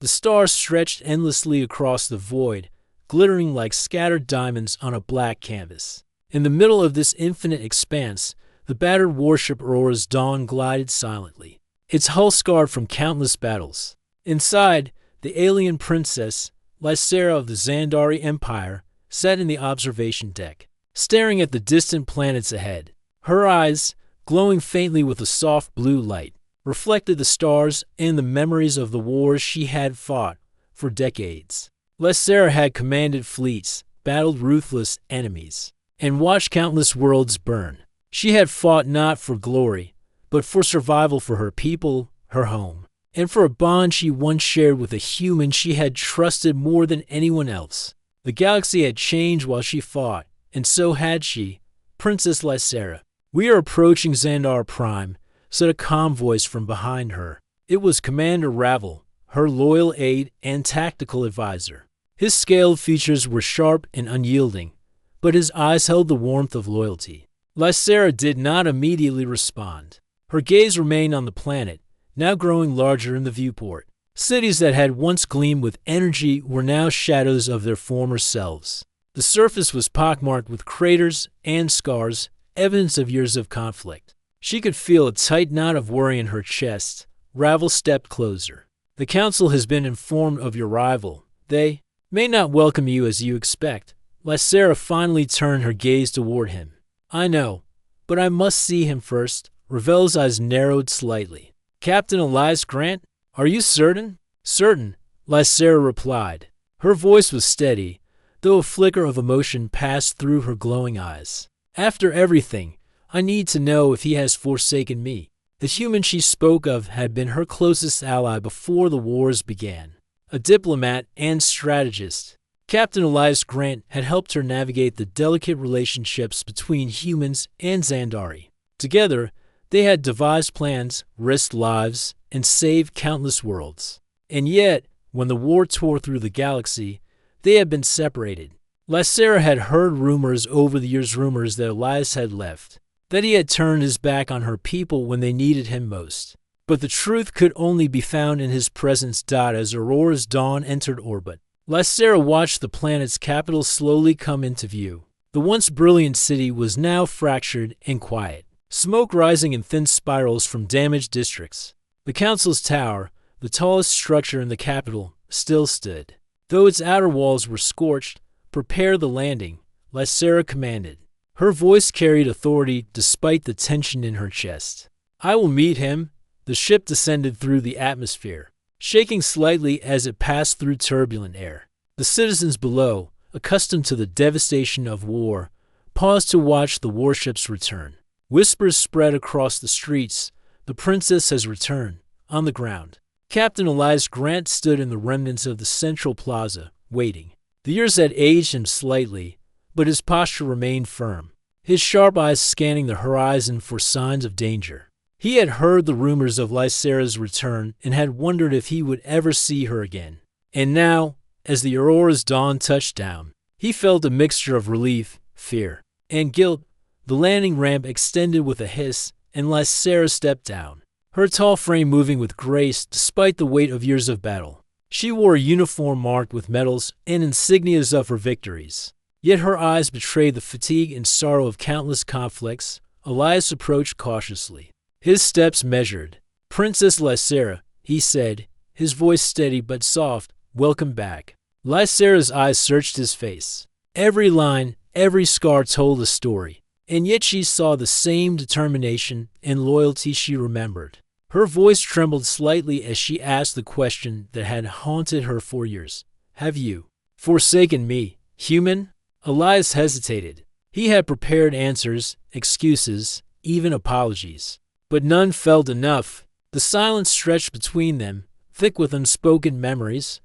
The stars stretched endlessly across the void, glittering like scattered diamonds on a black canvas. In the middle of this infinite expanse, the battered warship Aurora's Dawn glided silently, its hull scarred from countless battles. Inside, the alien princess, Lysera of the Zandari Empire, sat in the observation deck, staring at the distant planets ahead. Her eyes, glowing faintly with a soft blue light, reflected the stars and the memories of the wars she had fought for decades. Lysera had commanded fleets, battled ruthless enemies, and watched countless worlds burn. She had fought not for glory, but for survival for her people, her home, and for a bond she once shared with a human she had trusted more than anyone else. The galaxy had changed while she fought, and so had she, Princess Lysera. "We are approaching Xandar Prime," said a calm voice from behind her. It was Commander Ravel, her loyal aide and tactical advisor. His scaled features were sharp and unyielding, but his eyes held the warmth of loyalty. Lysera did not immediately respond. Her gaze remained on the planet, now growing larger in the viewport. Cities that had once gleamed with energy were now shadows of their former selves. The surface was pockmarked with craters and scars, evidence of years of conflict. She could feel a tight knot of worry in her chest. Ravel stepped closer. "The Council has been informed of your arrival. They may not welcome you as you expect." Lysera finally turned her gaze toward him. "I know, but I must see him first." Ravel's eyes narrowed slightly. "Captain Elias Grant? Are you certain?" "Certain," Lysera replied. Her voice was steady, though a flicker of emotion passed through her glowing eyes. "After everything, I need to know if he has forsaken me." The human she spoke of had been her closest ally before the wars began. A diplomat and strategist, Captain Elias Grant had helped her navigate the delicate relationships between humans and Xandari. Together, they had devised plans, risked lives, and saved countless worlds. And yet, when the war tore through the galaxy, they had been separated. Lysera had heard rumors over the years, rumors that Elias had left, that he had turned his back on her people when they needed him most. But the truth could only be found in his presence. As Aurora's Dawn entered orbit, Lysera watched the planet's capital slowly come into view. The once brilliant city was now fractured and quiet, smoke rising in thin spirals from damaged districts. The Council's tower, the tallest structure in the capital, still stood. Though its outer walls were scorched, "Prepare the landing," Lysera commanded. Her voice carried authority despite the tension in her chest. "I will meet him." The ship descended through the atmosphere, shaking slightly as it passed through turbulent air. The citizens below, accustomed to the devastation of war, paused to watch the warship's return. Whispers spread across the streets. "The princess has returned." On the ground, Captain Elias Grant stood in the remnants of the central plaza, waiting. The years had aged him slightly, but his posture remained firm, his sharp eyes scanning the horizon for signs of danger. He had heard the rumors of Lysera's return and had wondered if he would ever see her again. And now, as the Aurora's Dawn touched down, he felt a mixture of relief, fear, and guilt. The landing ramp extended with a hiss, and Lysera stepped down, her tall frame moving with grace despite the weight of years of battle. She wore a uniform marked with medals and insignias of her victories. Yet her eyes betrayed the fatigue and sorrow of countless conflicts. Elias approached cautiously, his steps measured. "Princess Lysera," he said, his voice steady but soft, "welcome back." Lysera's eyes searched his face. Every line, every scar told a story, and yet she saw the same determination and loyalty she remembered. Her voice trembled slightly as she asked the question that had haunted her for years. "Have you forsaken me, human?" Elias hesitated. He had prepared answers, excuses, even apologies, but none felt enough. The silence stretched between them, thick with unspoken memories.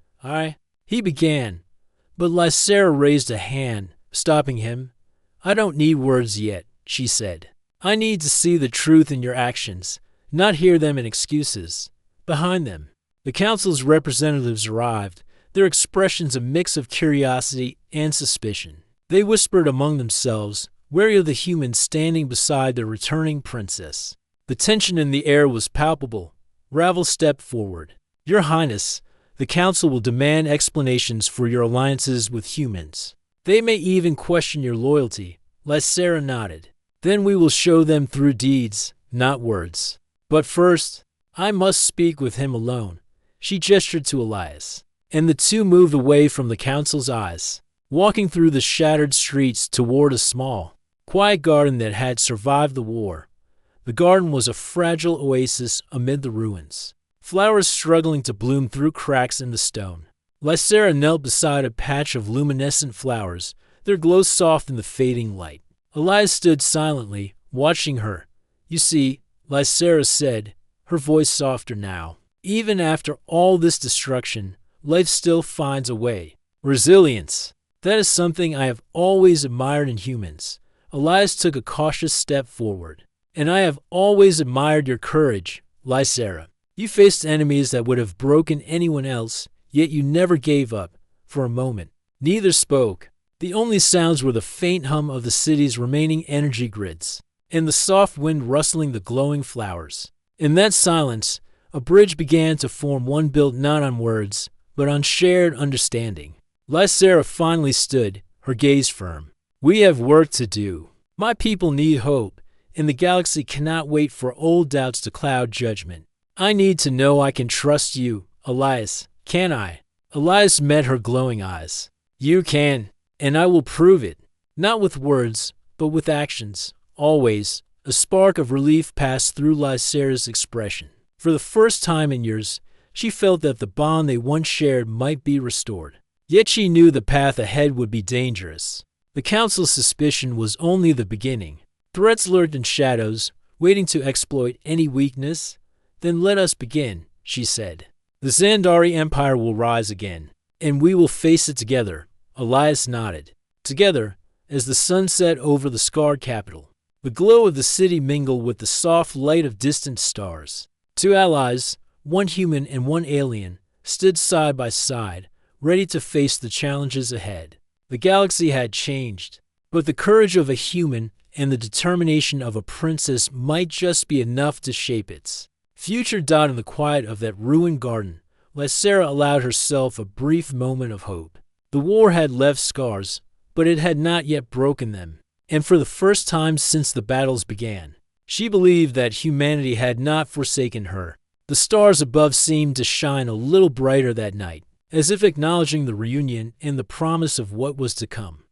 He began, but Lysera raised a hand, stopping him. "I don't need words yet," she said. "I need to see the truth in your actions, not hear them in excuses." Behind them, the Council's representatives arrived, their expressions a mix of curiosity and suspicion. They whispered among themselves, wary of the humans standing beside their returning princess. The tension in the air was palpable. Ravel stepped forward. "Your Highness, The Council will demand explanations for your alliances with humans. They may even question your loyalty. Lysera nodded. Then we will show them through deeds, not words. But first, I must speak with him alone. She gestured to Elias, and the two moved away from the Council's eyes, walking through the shattered streets toward a small, quiet garden that had survived the war. The garden was a fragile oasis amid the ruins, flowers struggling to bloom through cracks in the stone. Lysera knelt beside a patch of luminescent flowers, their glow soft in the fading light. Elias stood silently, watching her. You see, Lysera said, her voice softer now, even after all this destruction, life still finds a way. Resilience. That is something I have always admired in humans. Elias took a cautious step forward. And I have always admired your courage, Lysera. You faced enemies that would have broken anyone else, yet you never gave up, for a moment. Neither spoke. The only sounds were the faint hum of the city's remaining energy grids, and the soft wind rustling the glowing flowers. In that silence, a bridge began to form, one built not on words, but on shared understanding. Lysera finally stood, her gaze firm. We have work to do. My people need hope, and the galaxy cannot wait for old doubts to cloud judgment. I need to know I can trust you, Elias, can I? Elias met her glowing eyes. You can, and I will prove it. Not with words, but with actions, always. A spark of relief passed through Lysera's expression. For the first time in years, she felt that the bond they once shared might be restored. Yet she knew the path ahead would be dangerous. The Council's suspicion was only the beginning. Threats lurked in shadows, waiting to exploit any weakness. Then let us begin, she said. The Zandari Empire will rise again, and we will face it together. Elias nodded. Together, as the sun set over the scarred capital, the glow of the city mingled with the soft light of distant stars. Two allies, one human and one alien, stood side by side, ready to face the challenges ahead. The galaxy had changed, but the courage of a human and the determination of a princess might just be enough to shape its future. In the quiet of that ruined garden, Lysera allowed herself a brief moment of hope. The war had left scars, but it had not yet broken them, and for the first time since the battles began, she believed that humanity had not forsaken her. The stars above seemed to shine a little brighter that night, as if acknowledging the reunion and the promise of what was to come.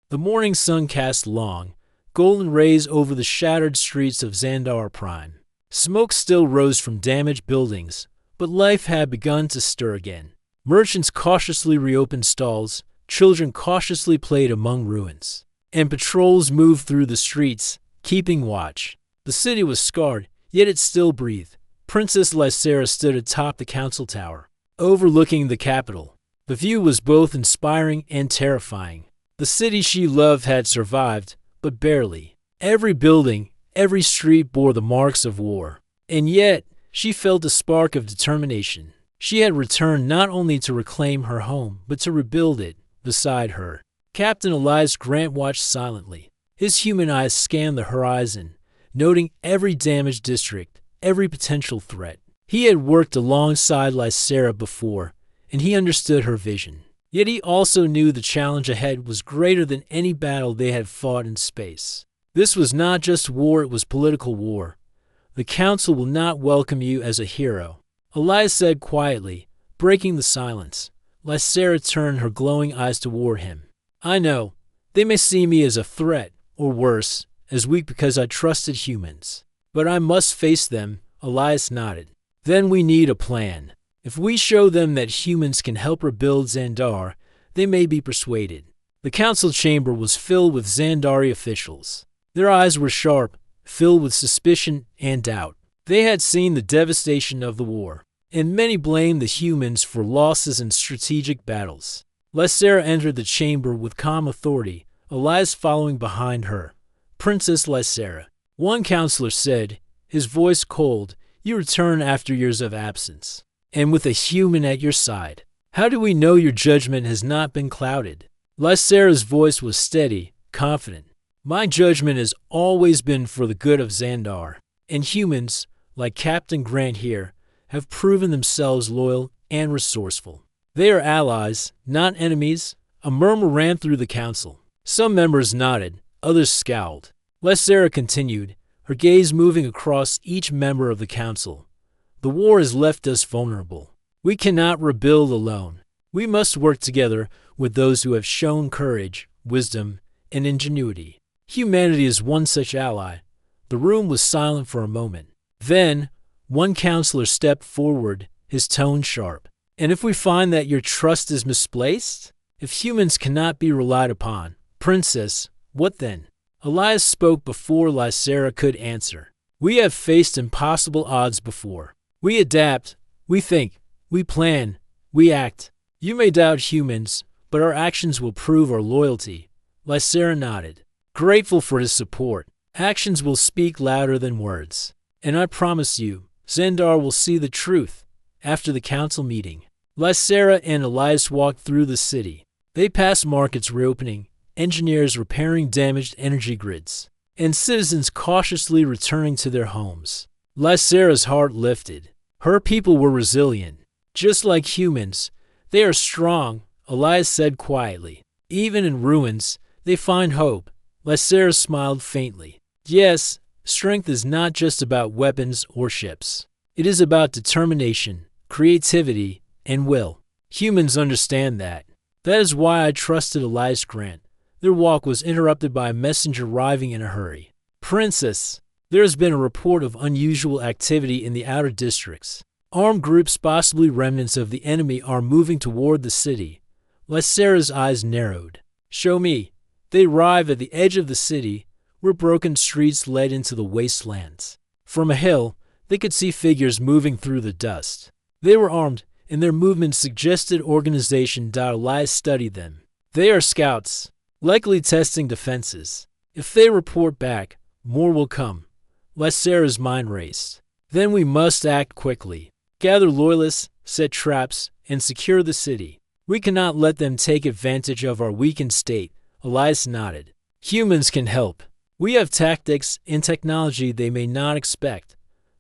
The morning sun cast long, golden rays over the shattered streets of Xandar Prime. Smoke still rose from damaged buildings, but life had begun to stir again. Merchants cautiously reopened stalls, children cautiously played among ruins, and patrols moved through the streets, keeping watch. The city was scarred, yet it still breathed. Princess Lysera stood atop the council tower, overlooking the capital. The view was both inspiring and terrifying. The city she loved had survived, but barely. Every building, every street bore the marks of war. And yet, she felt a spark of determination. She had returned not only to reclaim her home, but to rebuild it beside her. Captain Elias Grant watched silently. His human eyes scanned the horizon, noting every damaged district, every potential threat. He had worked alongside Lysera before, and he understood her vision. Yet he also knew the challenge ahead was greater than any battle they had fought in space. This was not just war, it was political war. The Council will not welcome you as a hero, Elias said quietly, breaking the silence. Lysera turned her glowing eyes toward him. I know, they may see me as a threat, or worse, as weak because I trusted humans. But I must face them, Elias nodded. Then we need a plan. If we show them that humans can help rebuild Xandar, they may be persuaded. The council chamber was filled with Xandari officials. Their eyes were sharp, filled with suspicion and doubt. They had seen the devastation of the war, and many blamed the humans for losses in strategic battles. Lysera entered the chamber with calm authority, Elias following behind her. Princess Lysera, one counselor said, his voice cold, you return after years of absence, and with a human at your side. How do we know your judgment has not been clouded? Lysera's voice was steady, confident. My judgment has always been for the good of Xandar, and humans, like Captain Grant here, have proven themselves loyal and resourceful. They are allies, not enemies. A murmur ran through the council. Some members nodded, others scowled. Lysera continued, her gaze moving across each member of the council. The war has left us vulnerable. We cannot rebuild alone. We must work together with those who have shown courage, wisdom, and ingenuity. Humanity is one such ally. The room was silent for a moment. Then, one counselor stepped forward, his tone sharp. And if we find that your trust is misplaced? If humans cannot be relied upon, Princess, what then? Elias spoke before Lysera could answer. We have faced impossible odds before. We adapt, we think, we plan, we act. You may doubt humans, but our actions will prove our loyalty. Lysera nodded, grateful for his support. Actions will speak louder than words. And I promise you, Xandar will see the truth. After the council meeting, Lysera and Elias walked through the city. They passed markets reopening, engineers repairing damaged energy grids, and citizens cautiously returning to their homes. Lysera's heart lifted. Her people were resilient. Just like humans, they are strong, Elias said quietly. Even in ruins, they find hope. Lysera smiled faintly. Yes, strength is not just about weapons or ships. It is about determination, creativity, and will. Humans understand that. That is why I trusted Elias Grant. Their walk was interrupted by a messenger arriving in a hurry. Princess, there has been a report of unusual activity in the outer districts. Armed groups, possibly remnants of the enemy, are moving toward the city. Lysera's eyes narrowed. Show me. They arrive at the edge of the city, where broken streets led into the wastelands. From a hill, they could see figures moving through the dust. They were armed, and their movements suggested organization. Elias studied them. They are scouts, likely testing defenses. If they report back, more will come. Lysera's mind raced. Then we must act quickly. Gather loyalists, set traps, and secure the city. We cannot let them take advantage of our weakened state. Elias nodded. Humans can help. We have tactics and technology they may not expect.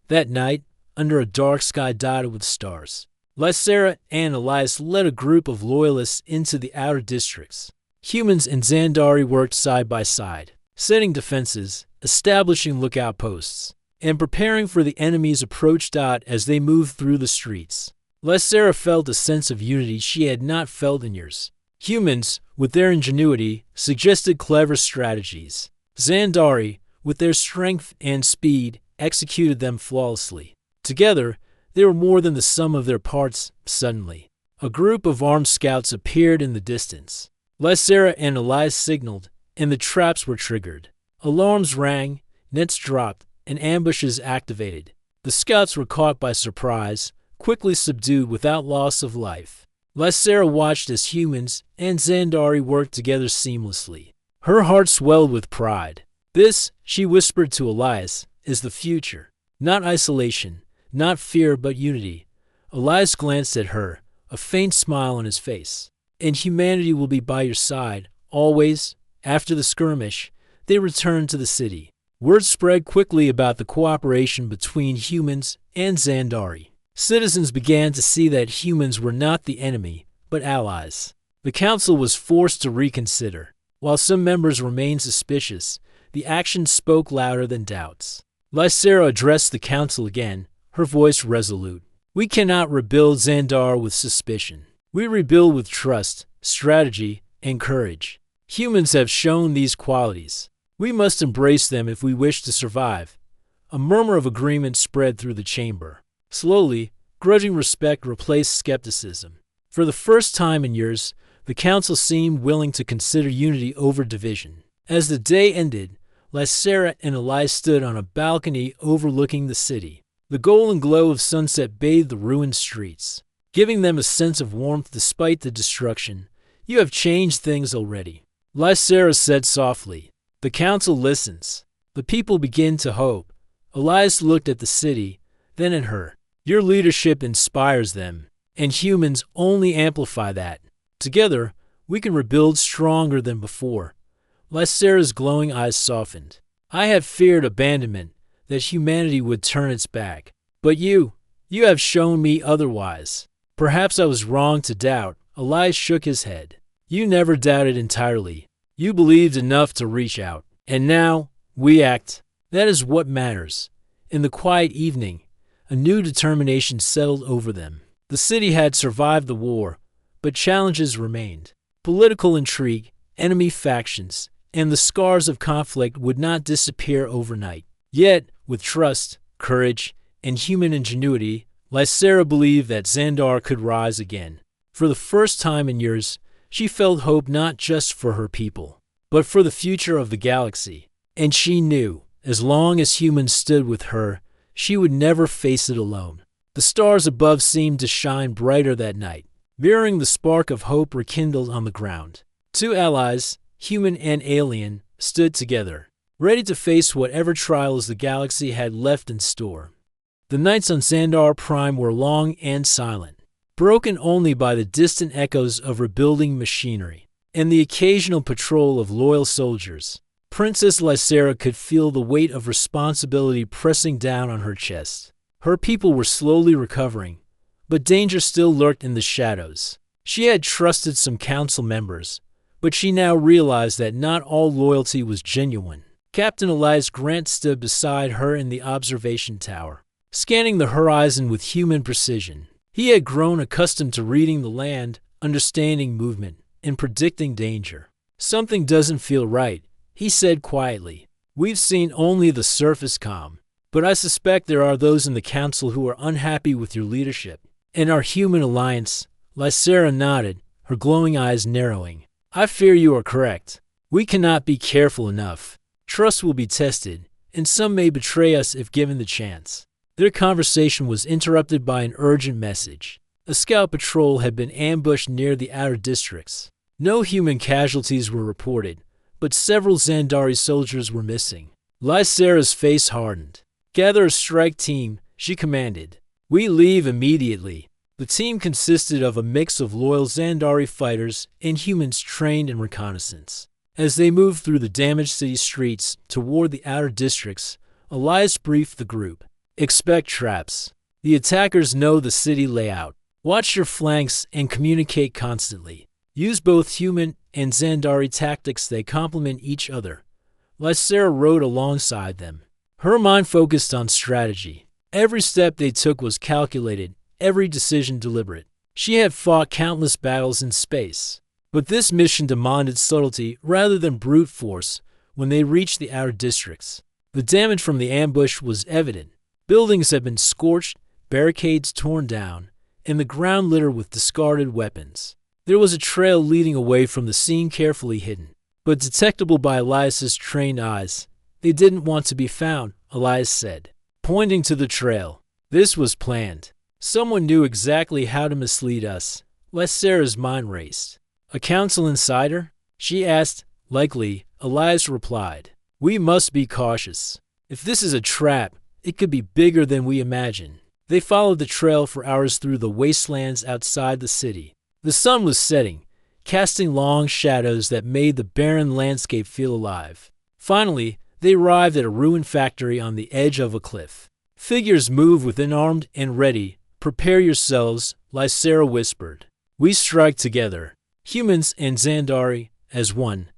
That night, under a dark sky dotted with stars, Lysera and Elias led a group of loyalists into the outer districts. Humans and Xandari worked side by side, setting defenses, establishing lookout posts, and preparing for the enemy's approach. As they moved through the streets, Lysera felt a sense of unity she had not felt in years. Humans, with their ingenuity, suggested clever strategies. Xandari, with their strength and speed, executed them flawlessly. Together, they were more than the sum of their parts. Suddenly, a group of armed scouts appeared in the distance. Lysera and Elias signaled, and the traps were triggered. Alarms rang, nets dropped, and ambushes activated. The scouts were caught by surprise, quickly subdued without loss of life. Lysera watched as humans and Xandari worked together seamlessly. Her heart swelled with pride. This, she whispered to Elias, is the future. Not isolation, not fear, but unity. Elias glanced at her, a faint smile on his face. And humanity will be by your side, always. After the skirmish, they returned to the city. Word spread quickly about the cooperation between humans and Xandari. Citizens began to see that humans were not the enemy, but allies. The council was forced to reconsider. While some members remained suspicious, the actions spoke louder than doubts. Lysera addressed the council again, her voice resolute. We cannot rebuild Xandar with suspicion. We rebuild with trust, strategy, and courage. Humans have shown these qualities. We must embrace them if we wish to survive. A murmur of agreement spread through the chamber. Slowly, grudging respect replaced skepticism. For the first time in years, the council seemed willing to consider unity over division. As the day ended, Lysera and Elias stood on a balcony overlooking the city. The golden glow of sunset bathed the ruined streets, giving them a sense of warmth despite the destruction. You have changed things already, Lysera said softly. The council listens. The people begin to hope. Elias looked at the city, then at her. Your leadership inspires them, and humans only amplify that. Together, we can rebuild stronger than before. Lysera's glowing eyes softened. I had feared abandonment, that humanity would turn its back. But you have shown me otherwise. Perhaps I was wrong to doubt. Elias shook his head. You never doubted entirely. You believed enough to reach out. And now, we act. That is what matters. In the quiet evening, a new determination settled over them. The city had survived the war, but challenges remained. Political intrigue, enemy factions, and the scars of conflict would not disappear overnight. Yet, with trust, courage, and human ingenuity, Lysera believed that Xandar could rise again. For the first time in years, she felt hope not just for her people, but for the future of the galaxy. And she knew, as long as humans stood with her, she would never face it alone. The stars above seemed to shine brighter that night, mirroring the spark of hope rekindled on the ground. Two allies, human and alien, stood together, ready to face whatever trials the galaxy had left in store. The nights on Xandar Prime were long and silent, broken only by the distant echoes of rebuilding machinery and the occasional patrol of loyal soldiers. Princess Lysera could feel the weight of responsibility pressing down on her chest. Her people were slowly recovering, but danger still lurked in the shadows. She had trusted some council members, but she now realized that not all loyalty was genuine. Captain Elias Grant stood beside her in the observation tower, scanning the horizon with human precision. He had grown accustomed to reading the land, understanding movement, and predicting danger. Something doesn't feel right, he said quietly. We've seen only the surface calm, but I suspect there are those in the council who are unhappy with your leadership. In our human alliance, Lysera nodded, her glowing eyes narrowing. I fear you are correct. We cannot be careful enough. Trust will be tested, and some may betray us if given the chance. Their conversation was interrupted by an urgent message. A scout patrol had been ambushed near the outer districts. No human casualties were reported, but several Xandari soldiers were missing. Lysera's face hardened. Gather a strike team, she commanded. We leave immediately. The team consisted of a mix of loyal Xandari fighters and humans trained in reconnaissance. As they moved through the damaged city streets toward the outer districts, Elias briefed the group. Expect traps. The attackers know the city layout. Watch your flanks and communicate constantly. Use both human and Xandari tactics that complement each other. Lysera rode alongside them. Her mind focused on strategy. Every step they took was calculated, every decision deliberate. She had fought countless battles in space, but this mission demanded subtlety rather than brute force when they reached the outer districts. The damage from the ambush was evident. Buildings had been scorched, barricades torn down, and the ground littered with discarded weapons. There was a trail leading away from the scene carefully hidden, but detectable by Elias's trained eyes. They didn't want to be found, Elias said, pointing to the trail. This was planned. Someone knew exactly how to mislead us. Lysera's mind raced. A council insider? She asked. Likely, Elias replied. We must be cautious. If this is a trap, it could be bigger than we imagine. They followed the trail for hours through the wastelands outside the city. The sun was setting, casting long shadows that made the barren landscape feel alive. Finally, they arrived at a ruined factory on the edge of a cliff. Figures moved within, armed and ready. Prepare yourselves, Lysera whispered. We strike together, humans and Xandari, as one.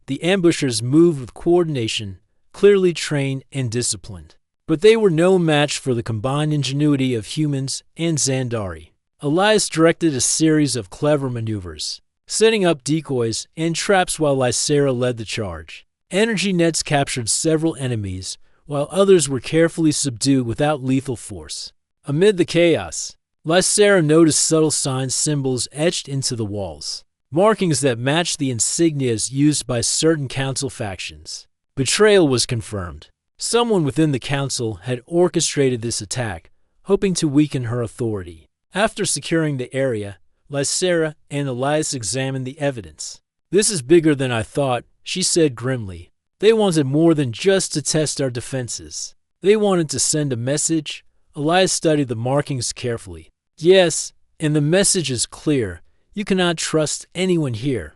The ambushers moved with coordination, clearly trained and disciplined. But they were no match for the combined ingenuity of humans and Xandari. Elias directed a series of clever maneuvers, setting up decoys and traps while Lysera led the charge. Energy nets captured several enemies, while others were carefully subdued without lethal force. Amid the chaos, Lysera noticed subtle symbols etched into the walls, markings that matched the insignias used by certain council factions. Betrayal was confirmed. Someone within the council had orchestrated this attack, hoping to weaken her authority. After securing the area, Lysera and Elias examined the evidence. This is bigger than I thought, she said grimly. They wanted more than just to test our defenses. They wanted to send a message. Elias studied the markings carefully. Yes, and the message is clear. You cannot trust anyone here.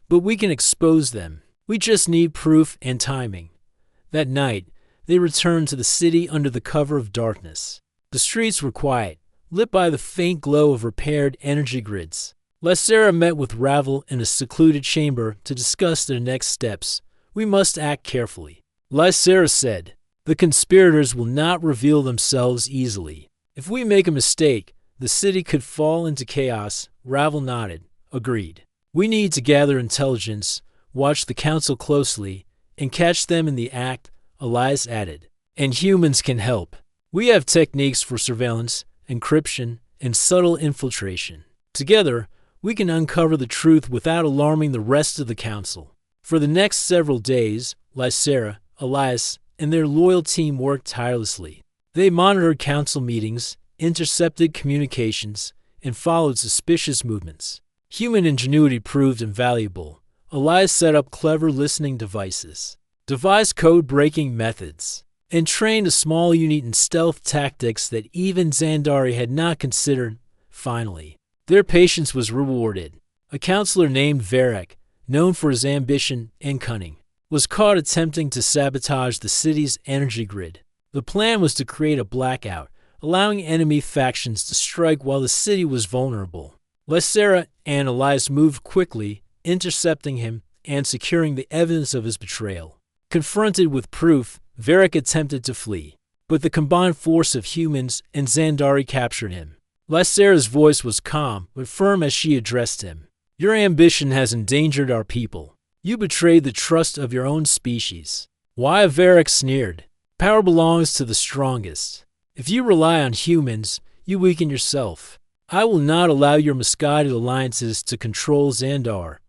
But we can expose them. We just need proof and timing. That night, they returned to the city under the cover of darkness. The streets were quiet. lit by the faint glow of repaired energy grids. Lysera met with Ravel in a secluded chamber to discuss their next steps. "We must act carefully," Lysera said. "The conspirators will not reveal themselves easily. If we make a mistake, the city could fall into chaos." Ravel nodded. "Agreed. We need to gather intelligence, watch the council closely, and catch them in the act," Elias added. "And humans can help. We have techniques for surveillance, encryption, and subtle infiltration. Together, we can uncover the truth without alarming the rest of the council." For the next several days, Lysera, Elias, and their loyal team worked tirelessly. They monitored council meetings, intercepted communications, and followed suspicious movements. Human ingenuity proved invaluable. Elias set up clever listening devices, devised code-breaking methods, and trained a small unit in stealth tactics that even Xandari had not considered. Finally, their patience was rewarded. A counselor named Varek, known for his ambition and cunning, was caught attempting to sabotage the city's energy grid. The plan was to create a blackout, allowing enemy factions to strike while the city was vulnerable. Lysera and Elias moved quickly, intercepting him and securing the evidence of his betrayal. Confronted with proof, Varek attempted to flee, but the combined force of humans and Xandari captured him. Lysera's voice was calm but firm as she addressed him. "Your ambition has endangered our people. You betrayed the trust of your own species." "Why?" Varek sneered. "Power belongs to the strongest. If you rely on humans, you weaken yourself. I will not allow your misguided alliances to control Xandar."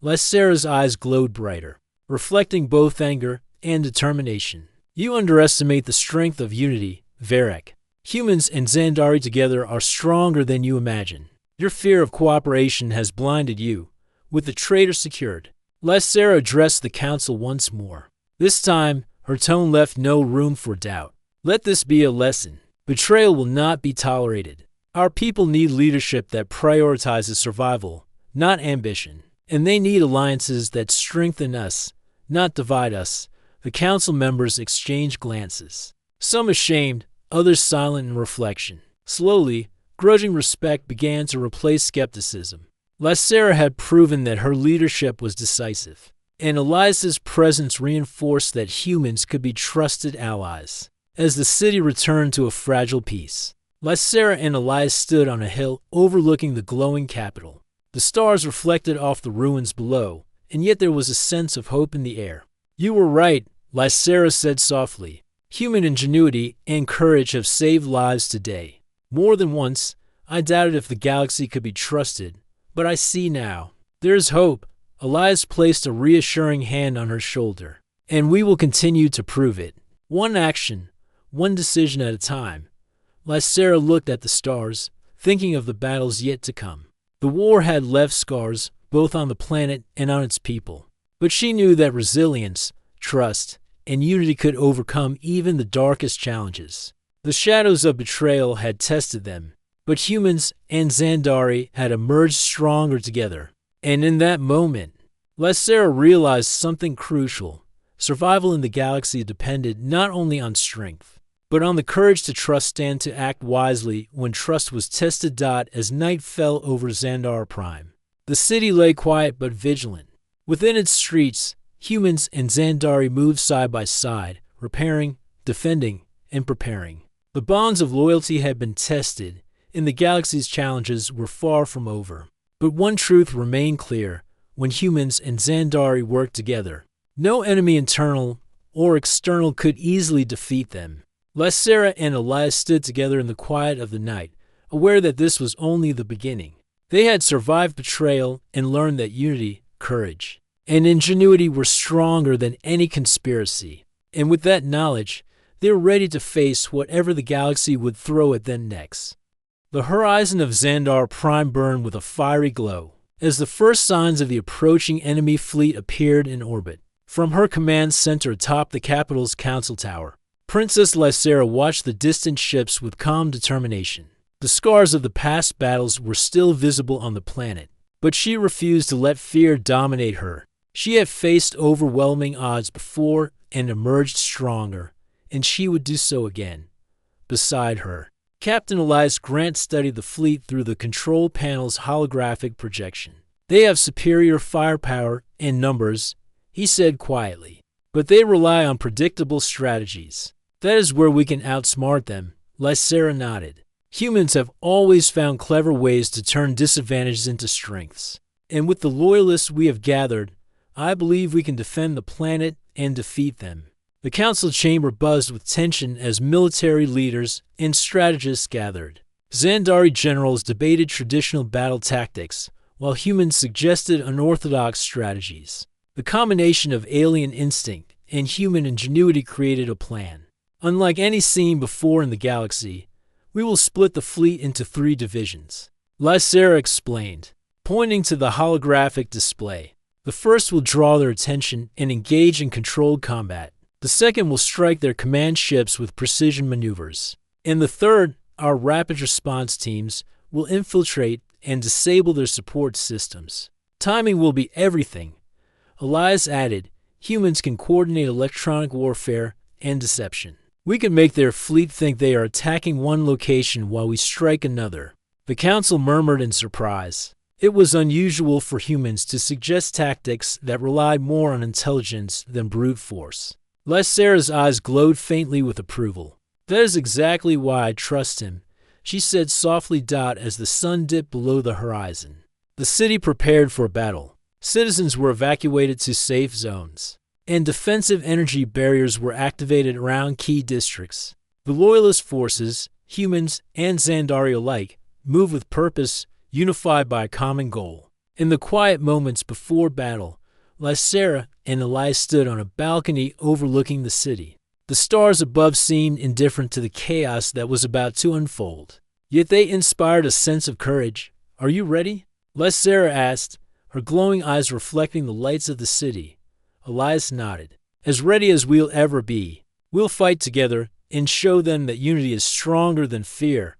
Lysera's eyes glowed brighter, reflecting both anger and determination. "You underestimate the strength of unity, Varek. Humans and Xandari together are stronger than you imagine. Your fear of cooperation has blinded you." With the traitor secured, Lysera addressed the council once more. This time, her tone left no room for doubt. "Let this be a lesson. Betrayal will not be tolerated. Our people need leadership that prioritizes survival, not ambition. And they need alliances that strengthen us, not divide us." The council members exchanged glances, some ashamed, others silent in reflection. Slowly, grudging respect began to replace skepticism. Lysera had proven that her leadership was decisive, and Elias's presence reinforced that humans could be trusted allies. As the city returned to a fragile peace, Lysera and Elias stood on a hill overlooking the glowing capital. The stars reflected off the ruins below, and yet there was a sense of hope in the air. "You were right," Lysera said softly. "Human ingenuity and courage have saved lives today. More than once, I doubted if the galaxy could be trusted, but I see now. There is hope." Elias placed a reassuring hand on her shoulder. "And we will continue to prove it. One action, one decision at a time." Lysera looked at the stars, thinking of the battles yet to come. The war had left scars, both on the planet and on its people. But she knew that resilience, trust, and unity could overcome even the darkest challenges. The shadows of betrayal had tested them, but humans and Xandari had emerged stronger together. And in that moment, Lysera realized something crucial. Survival in the galaxy depended not only on strength, but on the courage to trust and to act wisely when trust was tested. As night fell over Xandar Prime, the city lay quiet but vigilant. Within its streets, humans and Xandari moved side by side, repairing, defending, and preparing. The bonds of loyalty had been tested, and the galaxy's challenges were far from over. But one truth remained clear: when humans and Xandari worked together, no enemy internal or external could easily defeat them. Lysera and Elias stood together in the quiet of the night, aware that this was only the beginning. They had survived betrayal and learned that unity, courage, and ingenuity were stronger than any conspiracy. And with that knowledge, they were ready to face whatever the galaxy would throw at them next. The horizon of Xandar Prime burned with a fiery glow as the first signs of the approaching enemy fleet appeared in orbit. From her command center atop the capital's council tower, Princess Lysera watched the distant ships with calm determination. The scars of the past battles were still visible on the planet, but she refused to let fear dominate her. She had faced overwhelming odds before and emerged stronger, and she would do so again. Beside her, Captain Elias Grant studied the fleet through the control panel's holographic projection. They have superior firepower and numbers, he said quietly, but they rely on predictable strategies. That is where we can outsmart them, Lysera nodded. Humans have always found clever ways to turn disadvantages into strengths. And with the loyalists we have gathered, I believe we can defend the planet and defeat them. The council chamber buzzed with tension as military leaders and strategists gathered. Xandari generals debated traditional battle tactics, while humans suggested unorthodox strategies. The combination of alien instinct and human ingenuity created a plan. Unlike any seen before in the galaxy, we will split the fleet into 3 divisions, Lysera explained, pointing to the holographic display. The first will draw their attention and engage in controlled combat. The second will strike their command ships with precision maneuvers. And the third, our rapid response teams, will infiltrate and disable their support systems. Timing will be everything. Elias added, humans can coordinate electronic warfare and deception. We can make their fleet think they are attacking one location while we strike another. The council murmured in surprise. It was unusual for humans to suggest tactics that relied more on intelligence than brute force. Lysera's eyes glowed faintly with approval. That is exactly why I trust him, she said softly as the sun dipped below the horizon. The city prepared for battle. Citizens were evacuated to safe zones, and defensive energy barriers were activated around key districts. The Loyalist forces, humans and Xandari alike, moved with purpose, unified by a common goal. In the quiet moments before battle, Lysera and Elias stood on a balcony overlooking the city. The stars above seemed indifferent to the chaos that was about to unfold. Yet they inspired a sense of courage. Are you ready? Lysera asked, her glowing eyes reflecting the lights of the city. Elias nodded. As ready as we'll ever be. We'll fight together and show them that unity is stronger than fear.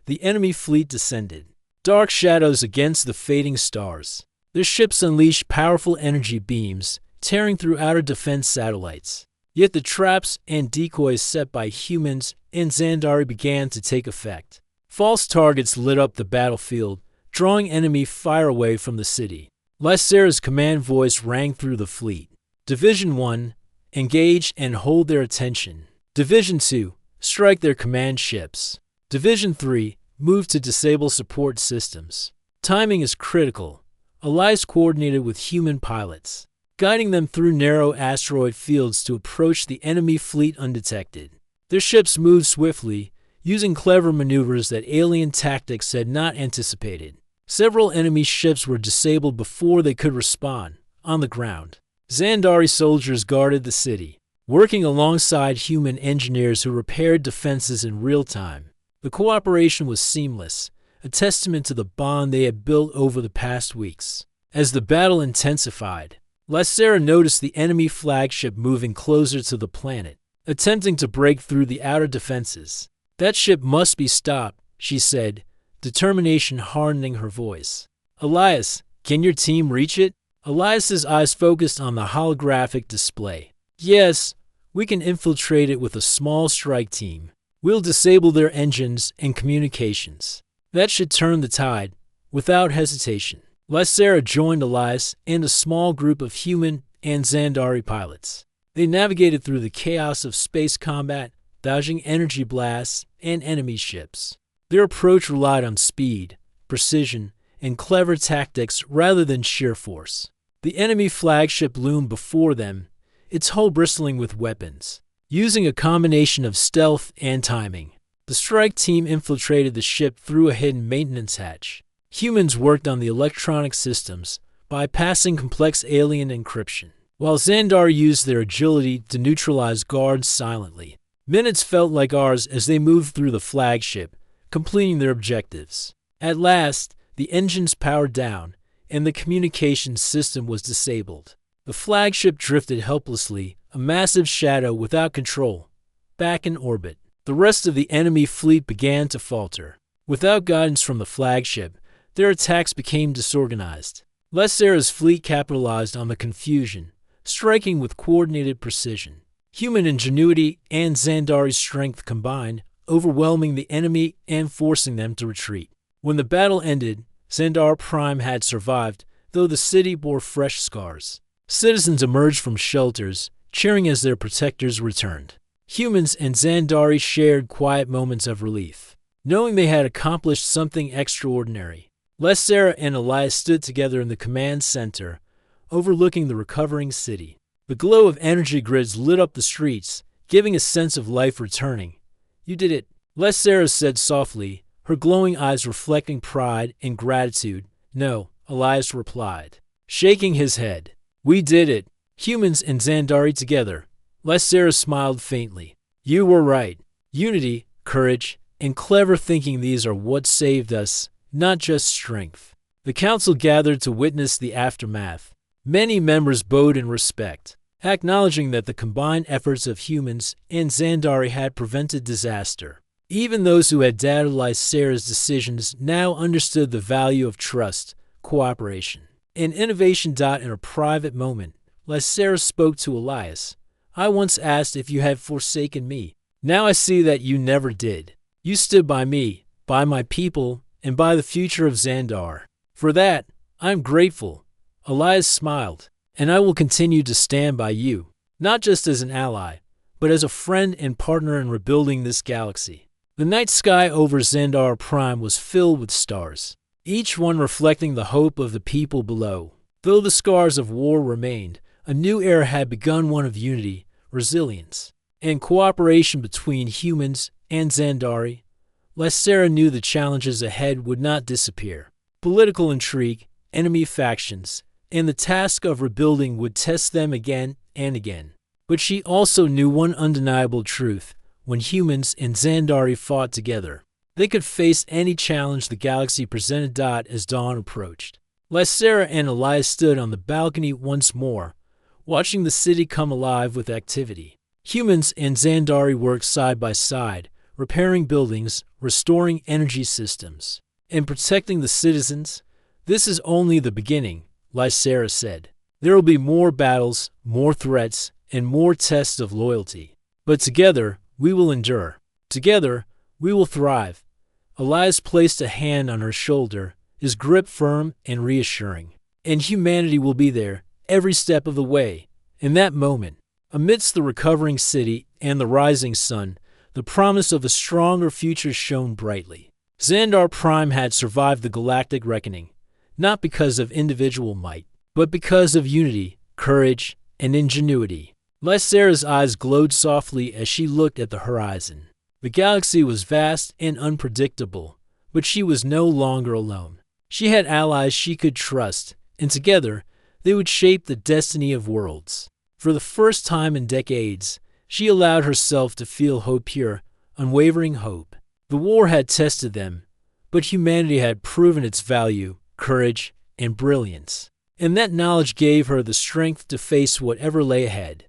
The enemy fleet descended. Dark shadows against the fading stars. Their ships unleashed powerful energy beams, tearing through outer defense satellites. Yet the traps and decoys set by humans and Xandari began to take effect. False targets lit up the battlefield, drawing enemy fire away from the city. Lysera's command voice rang through the fleet. Division 1, engage and hold their attention. Division 2, strike their command ships. Division 3, move to disable support systems. Timing is critical. Elias coordinated with human pilots, guiding them through narrow asteroid fields to approach the enemy fleet undetected. Their ships moved swiftly, using clever maneuvers that alien tactics had not anticipated. Several enemy ships were disabled before they could respond. On the ground, Xandari soldiers guarded the city, working alongside human engineers who repaired defenses in real time. The cooperation was seamless, a testament to the bond they had built over the past weeks. As the battle intensified, Lysera noticed the enemy flagship moving closer to the planet, attempting to break through the outer defenses. That ship must be stopped, she said, determination hardening her voice. Elias, can your team reach it? Elias's eyes focused on the holographic display. Yes, we can infiltrate it with a small strike team. We'll disable their engines and communications. That should turn the tide, without hesitation. Lysera joined Elias and a small group of human and Xandari pilots. They navigated through the chaos of space combat, dodging energy blasts and enemy ships. Their approach relied on speed, precision, and clever tactics rather than sheer force. The enemy flagship loomed before them, its hull bristling with weapons. Using a combination of stealth and timing, the strike team infiltrated the ship through a hidden maintenance hatch. Humans worked on the electronic systems, bypassing complex alien encryption, while Xandar used their agility to neutralize guards silently. Minutes felt like hours as they moved through the flagship, completing their objectives. At last, the engines powered down, and the communications system was disabled. The flagship drifted helplessly, a massive shadow without control, back in orbit. The rest of the enemy fleet began to falter. Without guidance from the flagship, their attacks became disorganized. Lysera's fleet capitalized on the confusion, striking with coordinated precision. Human ingenuity and Xandari's strength combined, overwhelming the enemy and forcing them to retreat. When the battle ended, Xandar Prime had survived, though the city bore fresh scars. Citizens emerged from shelters, cheering as their protectors returned. Humans and Xandari shared quiet moments of relief, knowing they had accomplished something extraordinary. Lysera and Elias stood together in the command center, overlooking the recovering city. The glow of energy grids lit up the streets, giving a sense of life returning. "You did it," Lysera said softly, her glowing eyes reflecting pride and gratitude. "No," Elias replied, shaking his head. "We did it, humans and Xandari together." Lysera smiled faintly. "You were right. Unity, courage, and clever thinking, these are what saved us, not just strength." The council gathered to witness the aftermath. Many members bowed in respect, acknowledging that the combined efforts of humans and Xandari had prevented disaster. Even those who had doubted Lysera's decisions now understood the value of trust, cooperation, and innovation. In a private moment, Lysera spoke to Elias. "I once asked if you had forsaken me. Now I see that you never did. You stood by me, by my people, and by the future of Xandar. For that, I am grateful." Elias smiled. "And I will continue to stand by you, not just as an ally, but as a friend and partner in rebuilding this galaxy." The night sky over Xandar Prime was filled with stars, each one reflecting the hope of the people below. Though the scars of war remained, a new era had begun, one of unity, resilience, and cooperation between humans and Xandari. Lysera knew the challenges ahead would not disappear. Political intrigue, enemy factions, and the task of rebuilding would test them again and again. But she also knew one undeniable truth. When humans and Xandari fought together, they could face any challenge the galaxy presented. As dawn approached, Lysera and Elias stood on the balcony once more, watching the city come alive with activity. Humans and Xandari worked side by side, repairing buildings, restoring energy systems, and protecting the citizens. "This is only the beginning," Lysera said. "There will be more battles, more threats, and more tests of loyalty. But together, we will endure. Together, we will thrive." Elias placed a hand on her shoulder, his grip firm and reassuring. "And humanity will be there, every step of the way." In that moment, amidst the recovering city and the rising sun, the promise of a stronger future shone brightly. Xandar Prime had survived the galactic reckoning, not because of individual might, but because of unity, courage, and ingenuity. Lysera's eyes glowed softly as she looked at the horizon. The galaxy was vast and unpredictable, but she was no longer alone. She had allies she could trust, and together, they would shape the destiny of worlds. For the first time in decades, she allowed herself to feel hope, pure, unwavering hope. The war had tested them, but humanity had proven its value, courage, and brilliance. And that knowledge gave her the strength to face whatever lay ahead.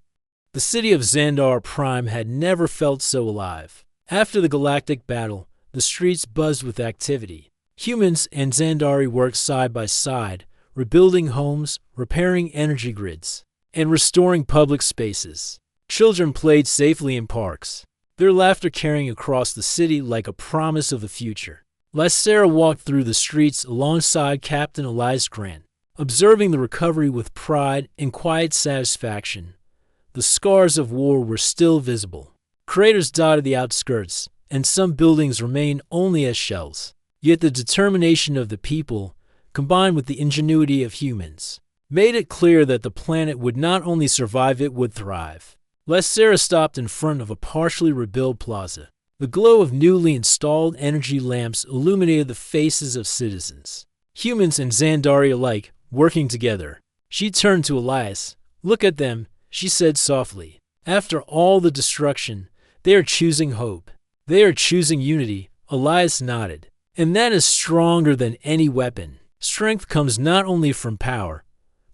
The city of Xandar Prime had never felt so alive. After the galactic battle, the streets buzzed with activity. Humans and Xandari worked side by side, rebuilding homes, repairing energy grids, and restoring public spaces. Children played safely in parks, their laughter carrying across the city like a promise of the future. Lysera walked through the streets alongside Captain Elias Grant, observing the recovery with pride and quiet satisfaction. The scars of war were still visible. Craters dotted the outskirts, and some buildings remained only as shells. Yet the determination of the people, combined with the ingenuity of humans, made it clear that the planet would not only survive, it would thrive. Lysera stopped in front of a partially rebuilt plaza. The glow of newly installed energy lamps illuminated the faces of citizens, humans and Xandari alike, working together. She turned to Elias. "Look at them," she said softly. "After all the destruction, they are choosing hope. They are choosing unity." Elias nodded. "And that is stronger than any weapon. Strength comes not only from power,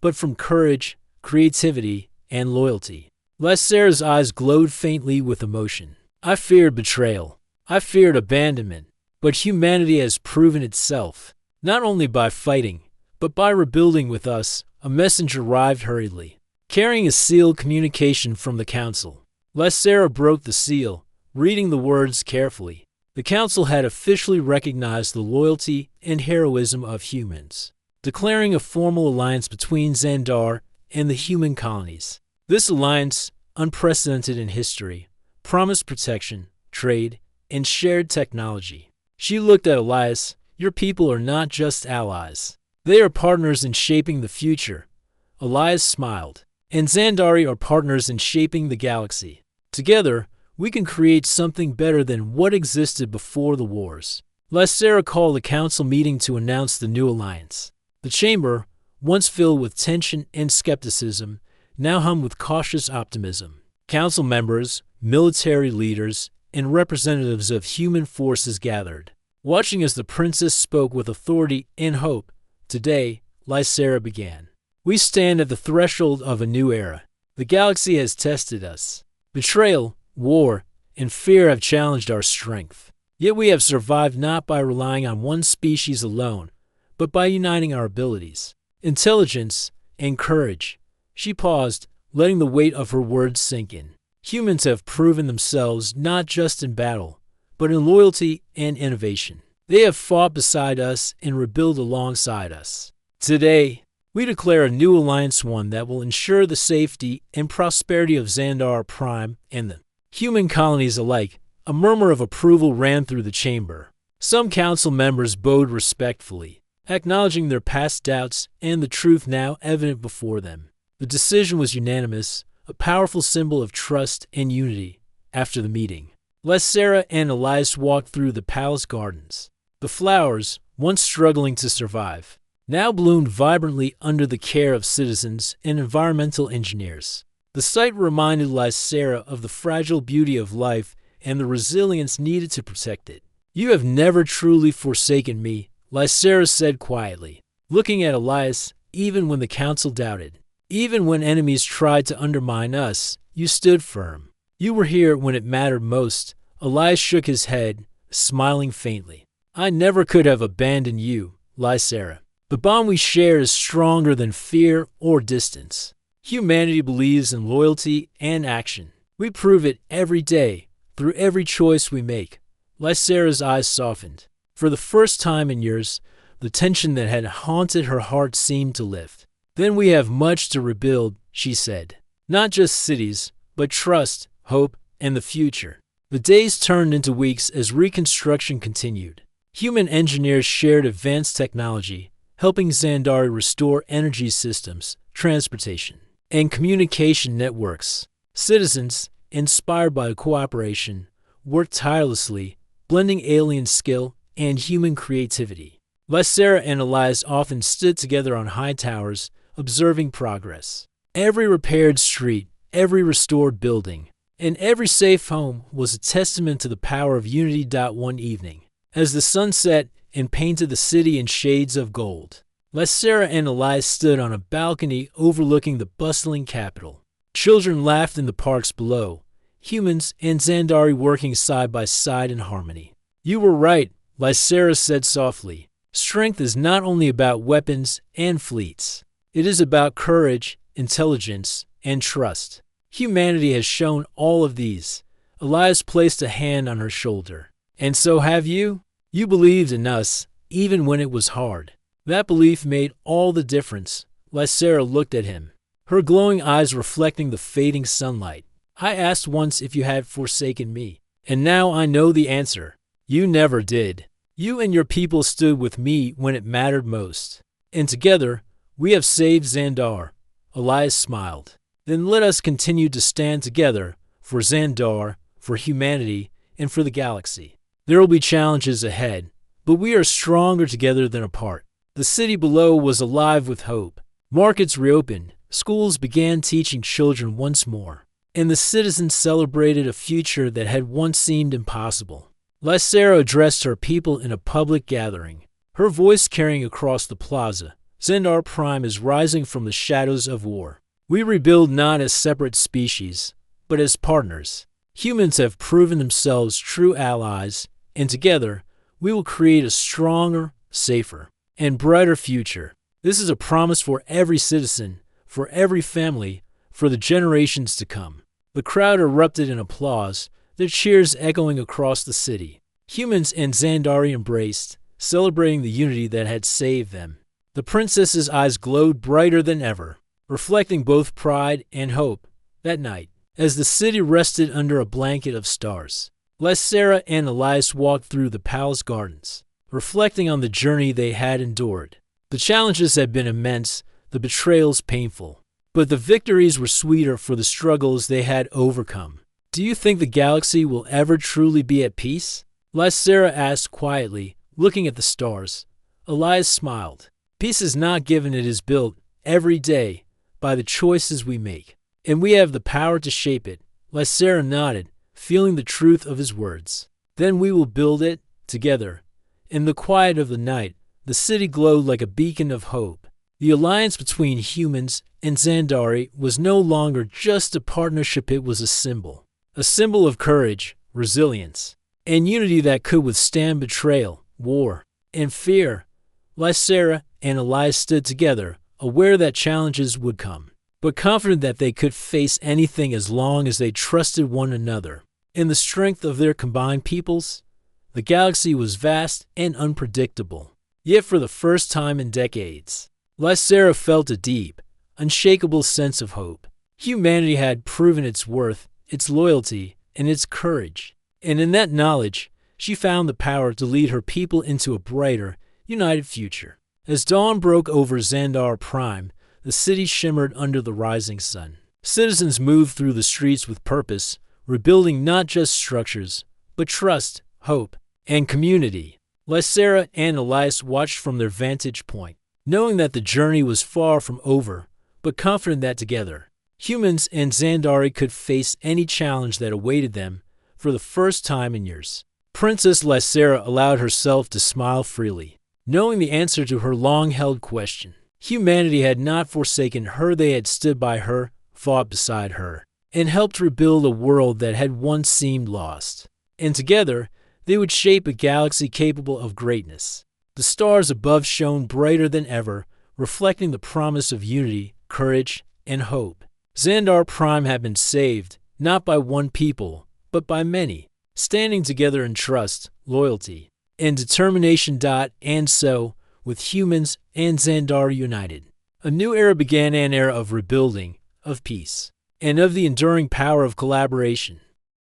but from courage, creativity, and loyalty." Lysera's eyes glowed faintly with emotion. "I feared betrayal. I feared abandonment. But humanity has proven itself, not only by fighting, but by rebuilding with us." A messenger arrived hurriedly, carrying a sealed communication from the council. Lysera broke the seal, reading the words carefully. The Council had officially recognized the loyalty and heroism of humans, declaring a formal alliance between Xandar and the human colonies. This alliance, unprecedented in history, promised protection, trade, and shared technology. She looked at Elias. Your people are not just allies. They are partners in shaping the future. Elias smiled. And Xandari are partners in shaping the galaxy. Together, we can create something better than what existed before the wars. Lysera called a council meeting to announce the new alliance. The chamber, once filled with tension and skepticism, now hummed with cautious optimism. Council members, military leaders, and representatives of human forces gathered, watching as the princess spoke with authority and hope. Today, Lysera began. We stand at the threshold of a new era. The galaxy has tested us. Betrayal, war, and fear have challenged our strength. Yet we have survived not by relying on one species alone, but by uniting our abilities, intelligence, and courage. She paused, letting the weight of her words sink in. Humans have proven themselves not just in battle, but in loyalty and innovation. They have fought beside us and rebuilt alongside us. Today, we declare a new alliance, one that will ensure the safety and prosperity of Xandar Prime and the human colonies alike. A murmur of approval ran through the chamber. Some council members bowed respectfully, acknowledging their past doubts and the truth now evident before them. The decision was unanimous, a powerful symbol of trust and unity. After the meeting, Lysera and Elias walked through the palace gardens. The flowers, once struggling to survive, now bloomed vibrantly under the care of citizens and environmental engineers. The sight reminded Lysera of the fragile beauty of life and the resilience needed to protect it. You have never truly forsaken me, Lysera said quietly, looking at Elias. Even when the council doubted, even when enemies tried to undermine us, you stood firm. You were here when it mattered most. Elias shook his head, smiling faintly. I never could have abandoned you, Lysera. The bond we share is stronger than fear or distance. Humanity believes in loyalty and action. We prove it every day, through every choice we make. Lysera's eyes softened. For the first time in years, the tension that had haunted her heart seemed to lift. Then we have much to rebuild, she said. Not just cities, but trust, hope, and the future. The days turned into weeks as reconstruction continued. Human engineers shared advanced technology, helping Xandari restore energy systems, transportation, and communication networks. Citizens, inspired by cooperation, worked tirelessly, blending alien skill and human creativity. Lysera and Elias often stood together on high towers, observing progress. Every repaired street, every restored building, and every safe home was a testament to the power of unity. One evening, as the sun set and painted the city in shades of gold, Lysera and Elias stood on a balcony overlooking the bustling capital. Children laughed in the parks below, humans and Xandari working side by side in harmony. You were right, Lysera said softly. Strength is not only about weapons and fleets. It is about courage, intelligence, and trust. Humanity has shown all of these. Elias placed a hand on her shoulder. And so have you? You believed in us, even when it was hard. That belief made all the difference. Lysera looked at him, her glowing eyes reflecting the fading sunlight. I asked once if you had forsaken me, and now I know the answer. You never did. You and your people stood with me when it mattered most. And together, we have saved Xandar. Elias smiled. Then let us continue to stand together for Xandar, for humanity, and for the galaxy. There will be challenges ahead, but we are stronger together than apart. The city below was alive with hope. Markets reopened, schools began teaching children once more, and the citizens celebrated a future that had once seemed impossible. Lysera addressed her people in a public gathering, her voice carrying across the plaza. Xandar Prime is rising from the shadows of war. We rebuild not as separate species, but as partners. Humans have proven themselves true allies, and together, we will create a stronger, safer, and brighter future. This is a promise for every citizen, for every family, for the generations to come. The crowd erupted in applause, their cheers echoing across the city. Humans and Xandari embraced, celebrating the unity that had saved them. The princess's eyes glowed brighter than ever, reflecting both pride and hope. That night, as the city rested under a blanket of stars, Lysera and Elias walked through the palace gardens, reflecting on the journey they had endured. The challenges had been immense, the betrayals painful, but the victories were sweeter for the struggles they had overcome. "Do you think the galaxy will ever truly be at peace?" Lysera asked quietly, looking at the stars. Elias smiled. "Peace is not given, it is built, every day, by the choices we make. And we have the power to shape it." Lysera nodded, feeling the truth of his words. "Then we will build it, together." In the quiet of the night, the city glowed like a beacon of hope. The alliance between humans and Xandari was no longer just a partnership, it was a symbol of courage, resilience, and unity that could withstand betrayal, war, and fear. Lysera and Elias stood together, aware that challenges would come, but confident that they could face anything as long as they trusted one another. In the strength of their combined peoples, the galaxy was vast and unpredictable. Yet for the first time in decades, Lysera felt a deep, unshakable sense of hope. Humanity had proven its worth, its loyalty, and its courage. And in that knowledge, she found the power to lead her people into a brighter, united future. As dawn broke over Xandar Prime, the city shimmered under the rising sun. Citizens moved through the streets with purpose, rebuilding not just structures, but trust, hope, and community. Lysera and Elias watched from their vantage point, knowing that the journey was far from over, but confident that together, humans and Xandari could face any challenge that awaited them. For the first time in years, Princess Lysera allowed herself to smile freely, knowing the answer to her long-held question. Humanity had not forsaken her, they had stood by her, fought beside her, and helped rebuild a world that had once seemed lost. And together, they would shape a galaxy capable of greatness. The stars above shone brighter than ever, reflecting the promise of unity, courage, and hope. Xandar Prime had been saved, not by one people, but by many, standing together in trust, loyalty, and determination. And so, with humans and Xandar united, a new era began, an era of rebuilding, of peace, and of the enduring power of collaboration.